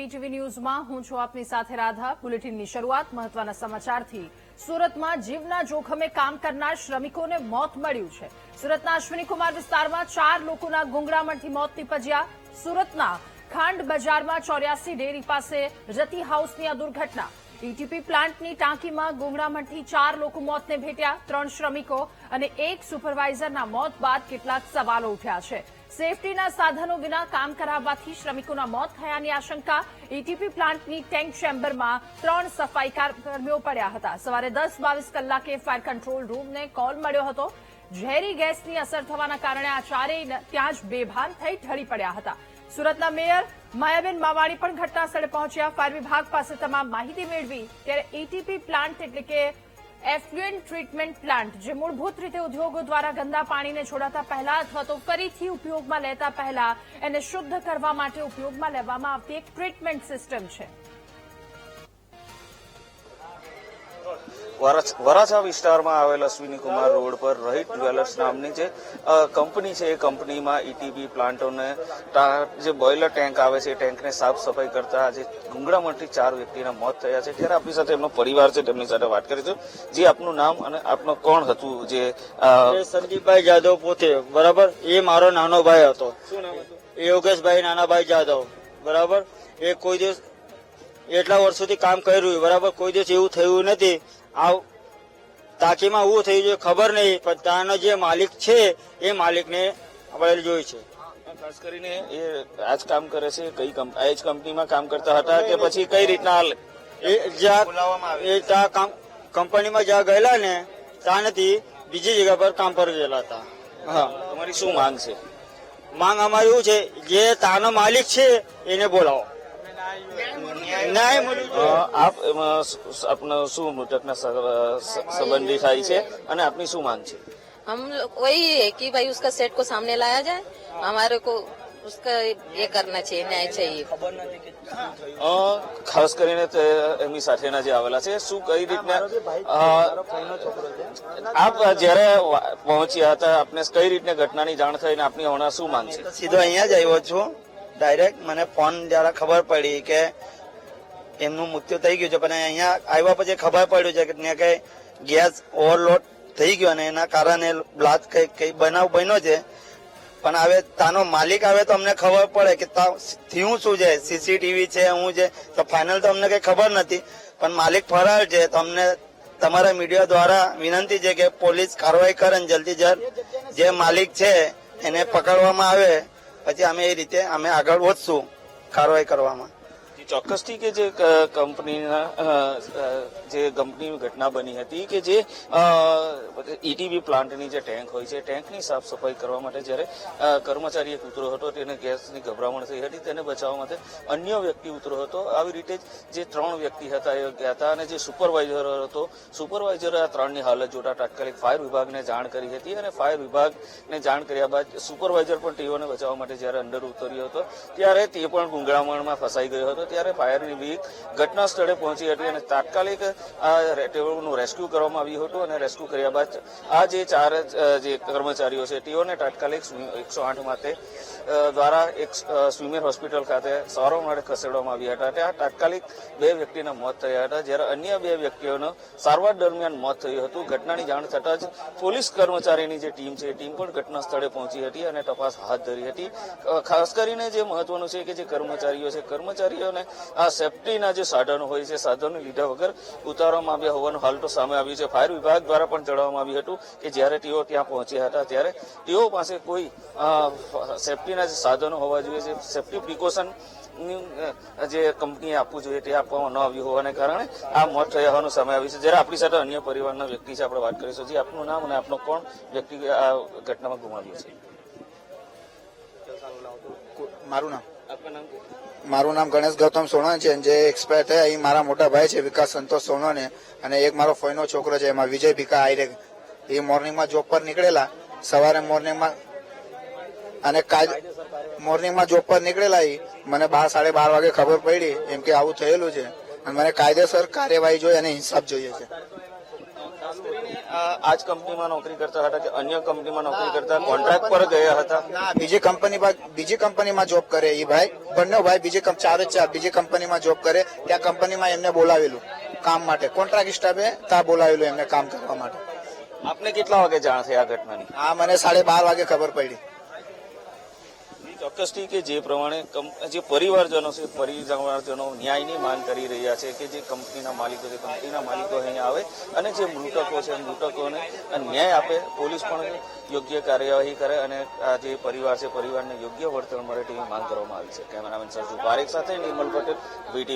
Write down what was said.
ETV ન્યૂઝમાં હું છું આપની સાથે રાધા। બુલેટિનની શરૂઆત મહત્વના સમાચારથી। સુરતમાં જીવના જોખમે કામ કરનાર શ્રમિકોને મોત મળ્યું છે। સુરતના અશ્વિનીકુમાર વિસ્તારમાં 4 લોકોના ગુંગળામણથી મોત નીપજ્યા। સુરતના ખાંડ બજારમાં 84 ડેરી પાસે રતિ હાઉસની આ દુર્ઘટના। ઈટીપી પ્લાન્ટની ટાંકીમાં ગુંગળામણથી 4 લોકો મોતને ભેટ્યા। 3 શ્રમિકો અને 1 સુપરવાઇઝરના મોત બાદ કેટલાક સવાલો ઉઠ્યા છે। સેફટીના સાધનો વિના કામ કરાવવાથી શ્રમિકોના મોત થયાની આશંકા। ઈટીપી પ્લાન્ટની ટેન્ક ચેમ્બરમાં 3 સફાઈ કર્મીઓ પડ્યા હતા। સવારે 10:22 કલાકે ફાયર કંટ્રોલ રૂમને કોલ મળ્યો હતો। ઝેરી ગેસની અસર થવાના કારણે આ ચારેય ત્યાં જ બેભાન થઈ ઢળી પડ્યા હતા। સુરતના મેયર માયાબેન માવાણી પણ ઘટના સ્થળે પહોંચ્યા। ફાયર વિભાગ પાસે તમામ માહિતી મેળવી ત્યારે ઈટીપી પ્લાન્ટ એટલે કે એફ્લુએન્ટ ટ્રીટમેન્ટ પ્લાન્ટ જે મૂળભૂત રીતે ઉદ્યોગો દ્વારા ગંદા પાણીને છોડાતા પહેલા અથવા તો ફરીથી ઉપયોગમાં લેતા પહેલા એને શુદ્ધ કરવા માટે ઉપયોગમાં લેવામાં આવતી એક ટ્રીટમેન્ટ સિસ્ટમ છે। વરાછા વિસ્તારમાં આવેલ અશ્વિનીકુમાર રોડ પર રહીટ જ્વેલર્સ નામની જે કંપની છે એ કંપનીમાં ઈટીબી પ્લાન્ટોને જે બોઇલર ટેન્ક આવે છે એ ટેન્કને સાફ સફાઈ કરતા આજે ગુંગળામણથી 4 વ્યક્તિના મોત થયા છે। ત્યારે આપણી સાથે એમનો પરિવાર છે તેમની સાથે વાત કરીશું। જે આપનું નામ અને આપનો કોણ હતું? જે સંદીપભાઈ જાદવ પોતે, બરાબર, એ મારો નાનો ભાઈ હતો। શું નામ હતું? યોગેશભાઈ નાનાભાઈ જાદવ, બરાબર। એ કોઈ દિવસ એટલા વર્ષોથી કામ કર્યું, બરાબર, કોઈ દિવસ એવું થયું નથી। આ ટાંકીમાં એવું થયું છે ખબર નહીં, પણ ત્યાંનો જે માલિક છે એ માલિકને આપણે જોઈ છે। ખાસ કરીને એ આજ કામ કરે છે, કઈ આ જ કંપનીમાં કામ કરતા હતા કે પછી કઈ રીતના ત્યાં કંપનીમાં જ્યાં ગયેલા ને ત્યાં નથી, બીજી જગ્યા પર કામ પર ગયેલા હતા। હા, તમારી શું માંગ છે? માંગ અમારી એવું છે, જે ત્યાંનો માલિક છે એને બોલાવો। આપ આપનો શું મૃતકના સંબંધી થાય છે અને આપની શું માંગ છે? हम वही है कि भाई उसका सेट को सामने लाया जाए, हमारे को उसका ये करना चाहिए, न्याय चाहिए। ખાસ કરીને એમની સાથેના જે આવેલા છે, શું કઈ રીતના આપ જયારે પહોંચ્યા હતા, આપને કઈ રીતના ઘટનાની જાણ થઈ ને આપની હમણાં શું માંગ છે? સીધો અહીંયા જ આવ્યો છું ડાયરેક્ટ। મને ફોન જયારે ખબર પડી કે એમનું મૃત્યુ થઈ ગયું છે, પણ અહીંયા આવ્યા પછી ખબર પડ્યું છે કે ત્યાં કઈ ગેસ ઓવરલોડ થઈ ગયો અને એના કારણે બ્લાસ્ટ કઈ બનાવ બન્યો છે। પણ હવે તાનો માલિક આવે તો અમને ખબર પડે કે થયું શું છે, સીસીટીવી છે શું છે, તો ફાઇનલ તો અમને કઈ ખબર નથી। પણ માલિક ફરાર છે, તો અમને તમારા મીડિયા દ્વારા વિનંતી છે કે પોલીસ કાર્યવાહી કરે ને જલ્દી જલ્દ જે માલિક છે એને પકડવામાં આવે, પછી અમે એ રીતે અમે આગળ વધશું કાર્યવાહી કરવામાં। ચોક્કસથી કે જે કંપનીની ઘટના બની હતી કે જે ઈટીબી પ્લાન્ટની જે ટેન્ક હોય છે, ટેન્કની સાફ સફાઈ કરવા માટે જ્યારે કર્મચારી એક ઉતરો હતો, તેને ગેસની ગભરામણ થઈ હતી, તેને બચાવવા માટે અન્ય વ્યક્તિ ઉતરો હતો। આવી રીતે જે 3 વ્યક્તિ હતા એ ગયા હતા અને જે સુપરવાઇઝર હતો, સુપરવાઇઝરે આ 3ની હાલત જોતા તાત્કાલિક ફાયર વિભાગને જાણ કરી હતી અને ફાયર વિભાગને જાણ કર્યા બાદ સુપરવાઇઝર પણ ટીઓને બચાવવા માટે જયારે અંદર ઉતર્યો હતો ત્યારે તે પણ ગુંગળામણમાં ફસાઈ ગયો હતો। ત્યારે ફાયરની બ્રિગેડ ઘટના સ્થળે પહોંચી હતી અને તાત્કાલિક તેઓનું રેસ્ક્યુ કરવામાં આવ્યું હતું અને રેસ્ક્યુ કર્યા બાદ આ જે 4 જે કર્મચારીઓ છે તેઓને તાત્કાલિક 108 માટે દ્વારા એક સ્વિમેર હોસ્પિટલ ખાતે સારવાર માટે ખસેડવામાં આવ્યા હતા। ત્યાં તાત્કાલિક 2 વ્યક્તિના મોત થયા હતા, જ્યારે અન્ય 2 વ્યક્તિઓનો સારવાર દરમિયાન મોત થયું હતું। ઘટનાની જાણ થતાં જ પોલીસ કર્મચારીની જે ટીમ છે એ ટીમ પણ ઘટના સ્થળે પહોંચી હતી અને તપાસ હાથ ધરી હતી। ખાસ કરીને જે મહત્વનું છે કે જે કર્મચારીઓ છે, કર્મચારીઓને આ સેફટીના જે સાધનો હોય છે, સાધનો લીધા વગર ઉતારવામાં આવ્યા હોવાનું હાલ તો સામે આવ્યું છે। ફાયર વિભાગ દ્વારા પણ જણાવવામાં આવ્યું હતું કે જ્યારે તેઓ ત્યાં પહોંચ્યા હતા ત્યારે તેઓ પાસે કોઈ સેફટીના જે સાધનો હોવા જોઈએ, જે સેફટી પ્રિકોશન જે કંપનીએ આપવું જોઈએ તે આપવામાં ન આવ્યું હોવાને કારણે આ મોત થયા હોવાનું સામે આવ્યું છે। જ્યારે આપણી સાથે અન્ય પરિવારના વ્યક્તિ છે, આપણે વાત કરીશું। જે આપનું નામ અને આપનો કોણ વ્યક્તિ આ ઘટનામાં ગુમાવ્યું છે? મારું નામ ગણેશ ગૌતમ સોનોને છે। જે એક્સપાયર થયા એ મારા મોટા ભાઈ છે વિકાસ સંતોષ સોનોને, અને એક મારો ફોઈનો છોકરો છે એમાં વિજય ભીખા આયરે। એ મોર્નિંગમાં જોબ પર નીકળેલા, સવારે મોર્નિંગમાં જોબ પર નીકળેલા, મને 12-12:30 વાગે ખબર પડી એમ કે આવું થયેલું છે અને મને કાયદેસર કાર્યવાહી જોઈએ અને ઇન્સાફ જોઈએ છે। આ જ કંપનીમાં નોકરી કરતા હતા કે અન્ય કંપનીમાં નોકરી કરતા કોન્ટ્રાક્ટ પર ગયા હતા? ના, બીજી કંપનીમાં જોબ કરે એ ભાઈ, બંને ભાઈ બીજી કંપનીમાં જોબ કરે. ત્યાં કંપનીમાં એમને બોલાવેલું કામ માટે, કોન્ટ્રાક્ટ સ્ટાફે ત્યાં બોલાવેલું એમને કામ કરવા માટે. આપને કેટલા વાગે જાણ થઈ આ ઘટનાની? હા, મને 12:30 વાગે ખબર પડી. ચોક્કસથી કે જે પ્રમાણે જે પરિવારજનો છે, પરિવારજનો ન્યાયની માંગ કરી રહ્યા છે કે જે કંપનીના માલિકો અહીંયા આવે અને જે મૃતકો છે મૃતકોને ન્યાય આપે, પોલીસ પણ યોગ્ય કાર્યવાહી કરે અને આ જે પરિવાર છે પરિવારને યોગ્ય વળતર મળે તેવી માંગ કરવામાં આવી છે. કેમેરામેન સરજુ પારેખ સાથે નિર્મલ પટેલ, VTV.